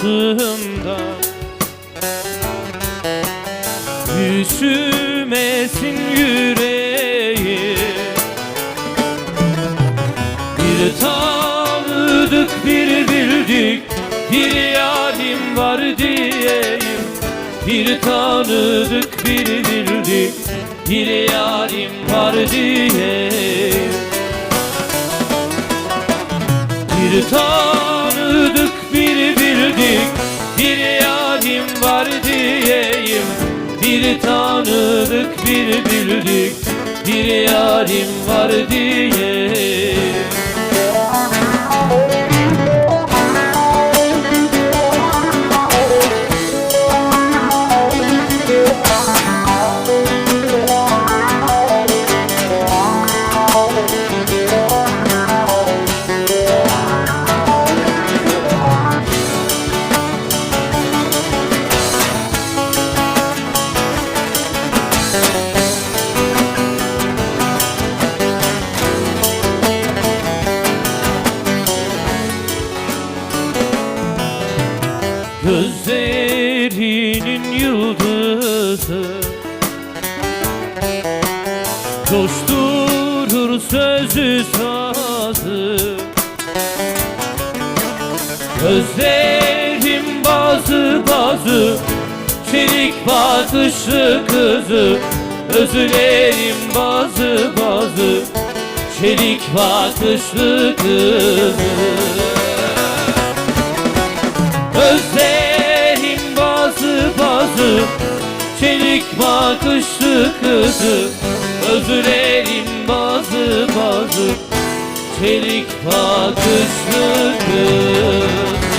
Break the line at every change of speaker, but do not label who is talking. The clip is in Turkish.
rüyasında. Üşümesin yüreği, bir tanıdık bir bildik bir yarim var diyeyim. Bir tanıdık bir bildik bir yarim var diyeyim. Bir tanıdık bir bildik bir yarim var diyeyim. Bir tanıdık bir bildik bir yarim var diyeyim. Gözlerinin yıldızı coşturur sözü sazı. Gözlerim bazı bazı çelik bakışlı kızı. Özlerim bazı bazı çelik bakışlı kızı. Özlerim bazı bazı çelik bakışlı kızı. Özlerim bazı bazı çelik bakışlı kızı.